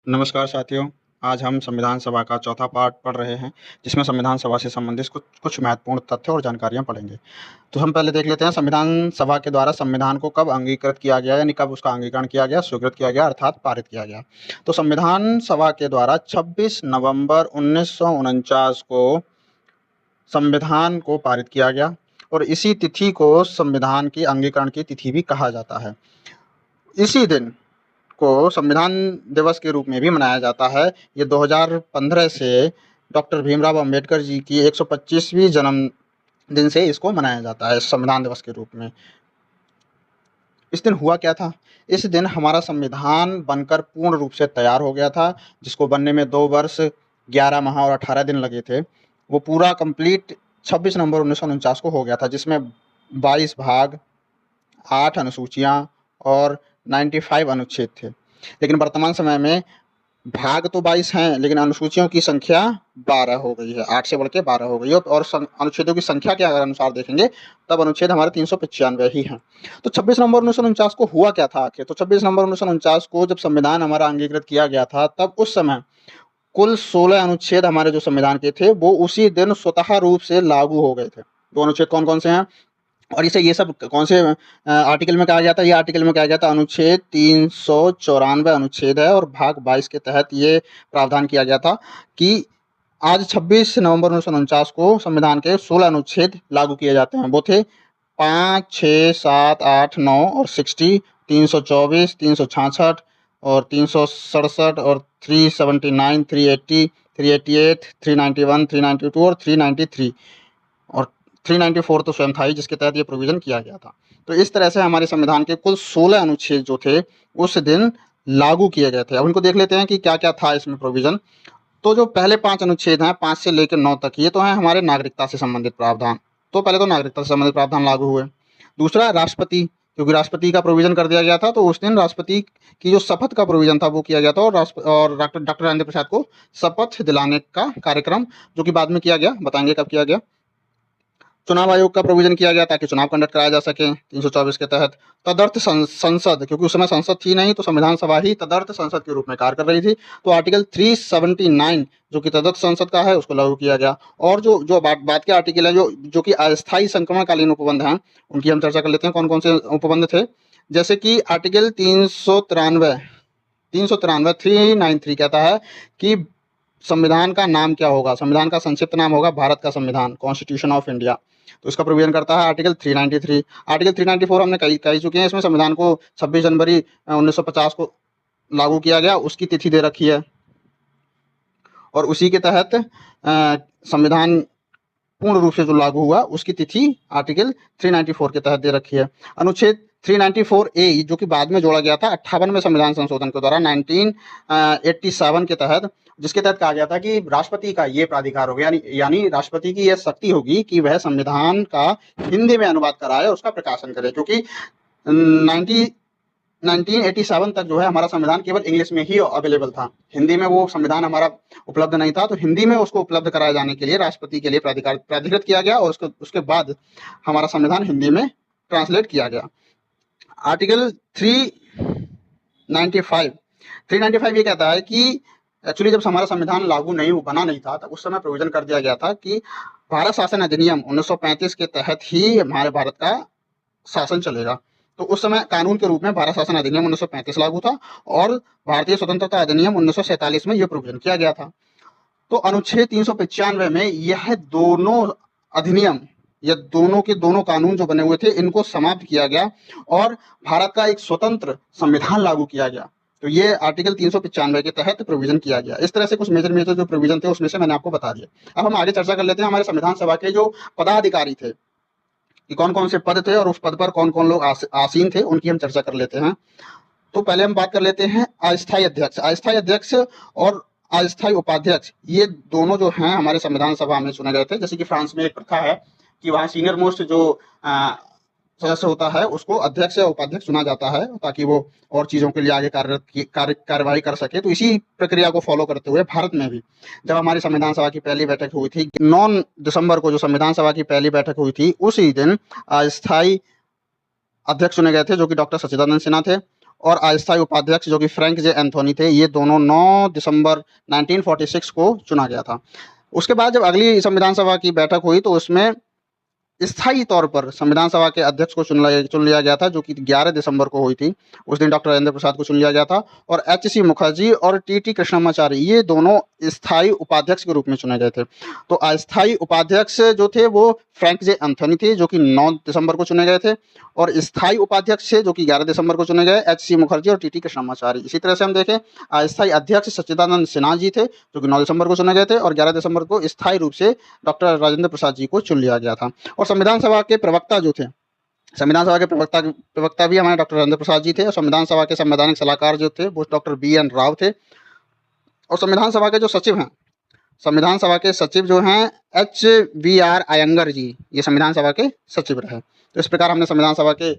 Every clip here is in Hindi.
नमस्कार साथियों, आज हम संविधान सभा का चौथा पार्ट पढ़ रहे हैं, जिसमें संविधान सभा से संबंधित कुछ कुछ महत्वपूर्ण तथ्य और जानकारियाँ पढ़ेंगे। तो हम पहले देख लेते हैं संविधान सभा के द्वारा संविधान को कब अंगीकृत किया गया, यानी कब उसका अंगीकरण किया गया, स्वीकृत किया गया अर्थात पारित किया गया। तो संविधान सभा के द्वारा 26 नवंबर 1949 को संविधान को पारित किया गया और इसी तिथि को संविधान की अंगीकरण की तिथि भी कहा जाता है। इसी दिन को संविधान दिवस के रूप में भी मनाया जाता है। ये 2015 से डॉक्टर भीमराव अंबेडकर जी की 125वीं जन्मदिन से इसको मनाया जाता है संविधान दिवस के रूप में। इस दिन हुआ क्या था? इस दिन हमारा संविधान बनकर पूर्ण रूप से तैयार हो गया था, जिसको बनने में 2 वर्ष 11 माह और 18 दिन लगे थे। वो पूरा कंप्लीट 26 नवंबर 1949 को हो गया था, जिसमें 22 भाग, 8 अनुसूचियाँ और 95 अनुच्छेद थे। लेकिन वर्तमान समय में भाग तो 22 हैं, लेकिन अनुसूचियों की संख्या 12 हो गई है, 8 से बढ़ के 12 हो गई है और अनुच्छेदों की संख्या के अगर अनुसार देखेंगे तब अनुच्छेद हमारे 395 ही हैं। तो 26 नवंबर 1949 को हुआ क्या था आखिर? तो 26 नवंबर 1949 को जब संविधान हमारा अंगीकृत किया गया था, तब उस समय कुल 16 अनुच्छेद हमारे जो संविधान के थे, वो उसी दिन स्वतः रूप से लागू हो गए थे। वो अनुच्छेद कौन-कौन से हैं? और इसे ये सब कौन से आर्टिकल में कहा गया था? ये आर्टिकल में कहा गया था अनुच्छेद 394 अनुच्छेद है और भाग 22 के तहत ये प्रावधान किया गया था कि आज 26 नवंबर 1949 को संविधान के 16 अनुच्छेद लागू किए जाते हैं। वो थे 5, 6, 7, 8, 9 और 60, 324, 366 और 367 और 379, 380, 388, 391, 392 और 393 और 394 तो स्वयं था ही, जिसके तहत ये प्रोविज़न किया गया था। तो इस तरह से हमारे संविधान के कुल 16 अनुच्छेद जो थे, उस दिन लागू किए गए थे। अब इनको देख लेते हैं कि क्या-क्या था इसमें प्रोविज़न। तो जो पहले 5 अनुच्छेद हैं, 5 से लेकर 9 तक, ये तो हैं हमारे नागरिकता से संबंधित प्रावधान। तो पहले तो नागरिकता से संबंधित प्रावधान लागू हुए। दूसरा राष्ट्रपति, क्योंकि राष्ट्रपति का प्रोविज़न कर दिया गया था, तो उस दिन राष्ट्रपति की जो शपथ का प्रोविज़न था, वो किया गया था और डॉक्टर राजेंद्र प्रसाद को शपथ दिलाने का कार्यक्रम, जो कि बाद में किया गया, बताएँगे कब किया गया। चुनाव आयोग का प्रोविज़न किया गया ताकि चुनाव कंडक्ट कराया जा सके 324 के तहत। तदर्थ संसद, क्योंकि उस समय संसद थी नहीं, तो संविधान सभा ही तदर्थ संसद के रूप में कार्य कर रही थी, तो आर्टिकल 379 जो कि तदर्थ संसद का है, उसको लागू किया गया। और जो बाद के आर्टिकल है, जो कि अस्थायी संक्रमणकालीन उपबंध हैं, उनकी हम चर्चा कर लेते हैं। कौन-कौन से उपबंध थे? जैसे कि आर्टिकल 393 393 कहता है कि संविधान का नाम क्या होगा? संविधान का संक्षिप्त नाम होगा भारत का संविधान, कॉन्स्टिट्यूशन ऑफ इंडिया। तो इसका प्रोविज़न करता है आर्टिकल 393। आर्टिकल 394 हमने कह चुके हैं। इसमें संविधान को 26 जनवरी 1950 को लागू किया गया, उसकी तिथि दे रखी है और उसी के तहत संविधान पूर्ण रूप से जो लागू हुआ, उसकी तिथि आर्टिकल 394 के तहत दे रखी है। अनुच्छेद 394A जो कि बाद में जोड़ा गया था 58वें संविधान संशोधन के द्वारा 1987 के तहत, जिसके तहत कहा गया था कि राष्ट्रपति का ये प्राधिकार होगा, यानी राष्ट्रपति की यह शक्ति होगी कि वह संविधान का हिंदी में अनुवाद कराए और उसका प्रकाशन करे, क्योंकि 1987 तक जो है हमारा संविधान केवल इंग्लिश में ही अवेलेबल था। हिंदी में वो संविधान हमारा उपलब्ध नहीं था, तो हिंदी में उसको उपलब्ध कराए जाने के लिए राष्ट्रपति के लिए प्राधिकृत किया गया और उसके बाद हमारा संविधान हिंदी में ट्रांसलेट किया गया। आर्टिकल 395 ये कहता है कि एक्चुअली जब हमारा संविधान बना नहीं था, तब उस समय प्रोविजन कर दिया गया था कि भारत शासन अधिनियम 1935 के तहत ही हमारे भारत का शासन चलेगा। तो उस समय कानून के रूप में भारत शासन अधिनियम 1935 लागू था और भारतीय स्वतंत्रता अधिनियम 1947 में यह प्रोविजन किया गया था। तो अनुच्छेद 395 में यह दोनों अधिनियम, ये दोनों के दोनों कानून जो बने हुए थे, इनको समाप्त किया गया और भारत का एक स्वतंत्र संविधान लागू किया गया। तो ये आर्टिकल 395 के तहत प्रोविजन किया गया। इस तरह से कुछ मेजर जो प्रोविजन थे, उसमें से मैंने आपको बता दिया। अब हम आगे चर्चा कर लेते हैं हमारे संविधान सभा के जो पदाधिकारी थे, कि कौन-कौन से पद थे और उस पद पर कौन-कौन लोग आसीन थे, उनकी हम चर्चा कर लेते हैं। तो पहले हम बात कर लेते हैं अस्थायी अध्यक्ष। अस्थायी अध्यक्ष और अस्थायी उपाध्यक्ष, ये दोनों जो हैं हमारे संविधान सभा में चुने गए थे। जैसे कि फ्रांस में एक प्रथा है कि वहाँ सीनियर मोस्ट जो सदस्य होता है, उसको अध्यक्ष या उपाध्यक्ष चुना जाता है ताकि वो और चीज़ों के लिए आगे कार्यवाही कर सके। तो इसी प्रक्रिया को फॉलो करते हुए भारत में भी जब हमारी संविधान सभा की पहली बैठक हुई थी 9 दिसंबर को, जो संविधान सभा की पहली बैठक हुई थी, उसी दिन अस्थायी अध्यक्ष चुने गए थे, जो कि डॉक्टर सच्चिदानंद सिन्हा थे। और अस्थायी उपाध्यक्ष जो कि फ्रैंक जे एंथोनी थे, ये दोनों 9 दिसंबर 1946 को चुना गया था। उसके बाद जब अगली संविधान सभा की बैठक हुई तो उसमें स्थायी तौर पर संविधान सभा के अध्यक्ष को चुन लिया गया था, जो कि 11 दिसंबर को हुई थी। उस दिन डॉक्टर राजेंद्र प्रसाद को चुन लिया गया था और एच.सी. मुखर्जी और टी.टी. कृष्णमाचारी ये दोनों स्थायी उपाध्यक्ष के रूप में चुने गए थे। तो अस्थायी उपाध्यक्ष जो थे वो फ्रैंक जे एंथोनी थे, जो कि 9 दिसंबर को चुने गए थे, और स्थायी उपाध्यक्ष थे जो कि 11 दिसंबर को चुने गए, एच.सी. मुखर्जी और टी.टी. कृष्णमाचारी। इसी तरह से हम देखें, अस्थायी अध्यक्ष सच्चिदानंद सिन्हा जी थे, जो कि 9 दिसंबर को चुने गए थे, और 11 दिसंबर को स्थायी रूप से डॉक्टर राजेंद्र प्रसाद जी को चुन लिया गया था। और संविधान सभा के प्रवक्ता जो थे, संविधान सभा के प्रवक्ता भी हमारे डॉक्टर राजेंद्र प्रसाद जी थे, और संविधान सभा के संवैधानिक सलाहकार जो थे वो डॉक्टर बी.एन. राव थे। और संविधान सभा के जो सचिव हैं, संविधान सभा के सचिव जो हैं H.V.R. अयंगर जी, ये संविधान सभा के सचिव रहे। तो इस प्रकार हमने संविधान सभा के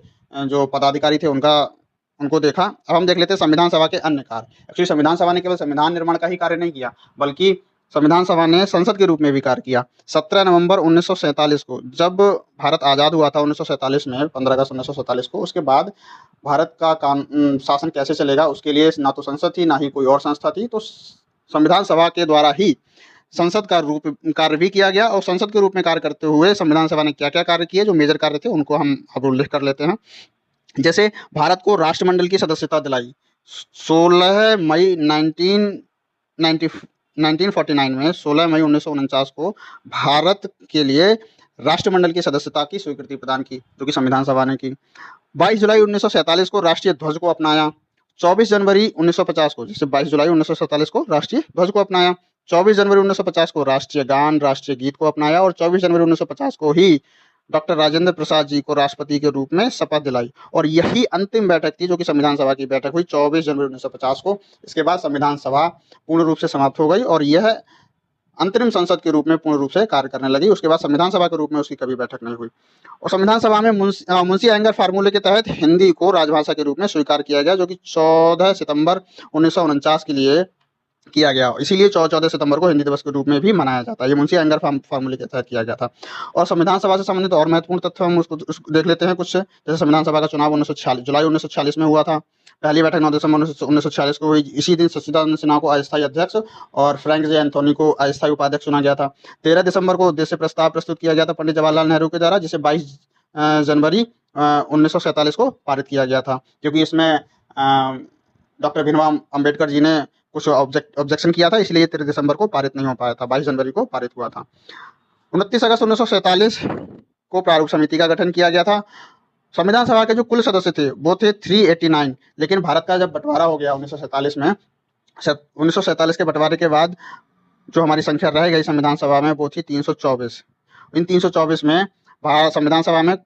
जो पदाधिकारी थे उनको देखा। अब हम देख लेते हैं संविधान सभा के अन्य कार्य। एक्चुअली संविधान सभा ने केवल संविधान निर्माण का ही कार्य नहीं किया, बल्कि संविधान सभा ने संसद के रूप में भी कार्य किया। 17 नवंबर 1947 को जब भारत आज़ाद हुआ था 1947 में, 15 अगस्त 1947 को, उसके बाद भारत का शासन कैसे चलेगा उसके लिए ना तो संसद थी ना ही कोई और संस्था थी। तो संविधान सभा के द्वारा ही संसद का रूप कार्य भी किया गया। और संसद के रूप में कार्य करते हुए संविधान सभा ने क्या क्या कार्य किए, जो मेजर कार्य थे उनको हम अब उल्लेख कर लेते हैं। जैसे भारत को राष्ट्रमंडल की सदस्यता दिलाई 16 मई 1949 में, 16 मई 1949 को भारत के लिए राष्ट्रमंडल की सदस्यता की स्वीकृति प्रदान की, जो कि संविधान सभा ने की। 22 जुलाई 1947 को राष्ट्रीय ध्वज को अपनाया। 24 जनवरी 1950 को, जैसे 22 जुलाई 1947 को राष्ट्रीय ध्वज को अपनाया, 24 जनवरी 1950 को राष्ट्रीय गान, राष्ट्रीय गीत को अपनाया, और 24 जनवरी 1950 को ही डॉक्टर राजेंद्र प्रसाद जी को राष्ट्रपति के रूप में शपथ दिलाई। और यही अंतिम बैठक थी जो कि संविधान सभा की बैठक हुई 24 जनवरी 1950 को। इसके बाद संविधान सभा पूर्ण रूप से समाप्त हो गई और यह अंतरिम संसद के रूप में पूर्ण रूप से कार्य करने लगी। उसके बाद संविधान सभा के रूप में उसकी कभी बैठक नहीं हुई। और संविधान सभा में मुंशी अयंगर फार्मूले के तहत हिंदी को राजभाषा के रूप में स्वीकार किया गया, जो कि 14 सितंबर 1949 के लिए किया गया। इसीलिए 14 सितंबर को हिंदी दिवस के रूप में भी मनाया जाता है। ये मुंशी अयंगर फार्मूले के तहत किया गया था। और संविधान सभा से संबंधित और महत्वपूर्ण तथ्य हम उसको देख लेते हैं कुछ। जैसे संविधान सभा का चुनाव 1946 जुलाई 1946 में हुआ था। पहली बैठक 9 दिसंबर 1946 को हुई। इसी दिन सच्चिदानंद सिन्हा को अस्थायी अध्यक्ष और फ्रैंक जे एंथोनी को अस्थायी उपाध्यक्ष चुना गया था। 13 दिसंबर को उद्देश्य प्रस्ताव प्रस्तुत किया गया था पंडित जवाहरलाल नेहरू के द्वारा, जिसे 22 जनवरी 1947 को पारित किया गया था, क्योंकि इसमें डॉक्टर भीमराव अम्बेडकर जी ने कुछ ऑब्जेक्शन किया था, इसलिए 13 दिसंबर को पारित नहीं हो पाया था, 22 जनवरी को पारित हुआ था। 29 अगस्त 1947 को प्रारूप समिति का गठन किया गया था। संविधान सभा के जो कुल सदस्य थे वो थे 389, लेकिन भारत का जब बंटवारा हो गया 1947 में, 1947 के बंटवारे के बाद जो हमारी संख्या रह गई संविधान सभा में वो थी 324। इन 324 में भारत संविधान सभा में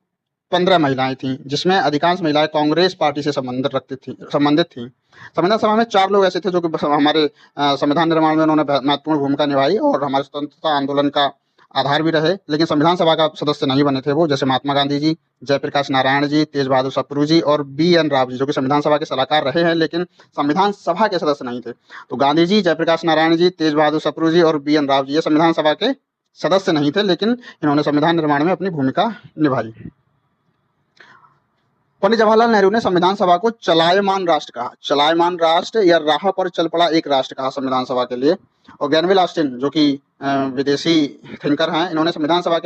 15 महिलाएं थीं, जिसमें अधिकांश महिलाएं कांग्रेस पार्टी से संबंधित थीं। संविधान सभा में 4 लोग ऐसे थे जो कि हमारे संविधान निर्माण में उन्होंने महत्वपूर्ण भूमिका निभाई और हमारे स्वतंत्रता आंदोलन का आधार भी रहे, लेकिन संविधान सभा का सदस्य नहीं बने थे वो। जैसे महात्मा गांधी जी, जयप्रकाश नारायण जी, तेज बहादुर सप्रू जी और बी.एन. राव जी, जो कि संविधान सभा के सलाहकार रहे हैं लेकिन संविधान सभा के सदस्य नहीं थे। तो गांधी जी, जयप्रकाश नारायण जी, तेज बहादुर सप्रू जी और बी.एन. राव जी ये संविधान सभा के सदस्य नहीं थे, लेकिन इन्होंने संविधान निर्माण में अपनी भूमिका निभाई। पंडित जवाहरलाल नेहरू ने संविधान सभा को चलायमान राष्ट्र कहा। चलायमान राष्ट्र या राह पर चल पड़ा एक राष्ट्र कहा संविधान सभा के लिए। और ग्रेनविल ऑस्टिन, जो कि विदेशी थिंकर हैं, इन्होंने संविधान सभा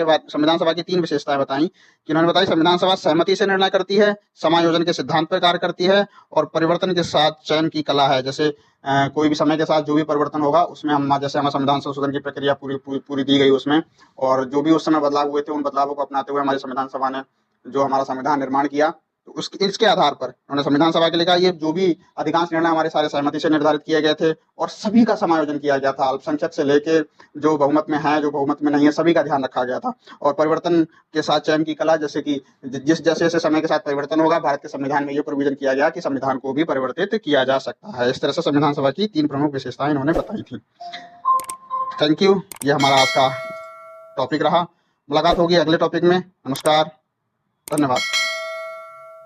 की 3 विशेषताएं बताई। कि इन्होंने बताई संविधान सभा सहमति से निर्णय करती है, समायोजन के सिद्धांत पर कार्य करती है और परिवर्तन के साथ चयन की कला है। जैसे कोई भी समय के साथ जो भी परिवर्तन होगा उसमें जैसे हमारे संविधान संशोधन की प्रक्रिया पूरी दी गई उसमें, और जो भी उस समय बदलाव हुए थे उन बदलावों को अपनाते हुए हमारी संविधान सभा ने जो हमारा संविधान निर्माण किया, तो इसके आधार पर उन्होंने संविधान सभा के लिए कहा ये जो भी अधिकांश निर्णय हमारे सारे सहमति से निर्धारित किए गए थे और सभी का समायोजन किया गया था। अल्पसंख्यक से लेके जो बहुमत में है, जो बहुमत में नहीं है, सभी का ध्यान रखा गया था। और परिवर्तन के साथ चयन की कला, जैसे कि जैसे समय के साथ परिवर्तन होगा, भारत के संविधान में ये प्रोविजन किया गया कि संविधान को भी परिवर्तित किया जा सकता है। इस तरह से संविधान सभा की 3 प्रमुख विशेषताएं इन्होंने बताई थी। Thank you. ये हमारा आज का टॉपिक रहा। मुलाकात होगी अगले टॉपिक में। नमस्कार, धन्यवाद।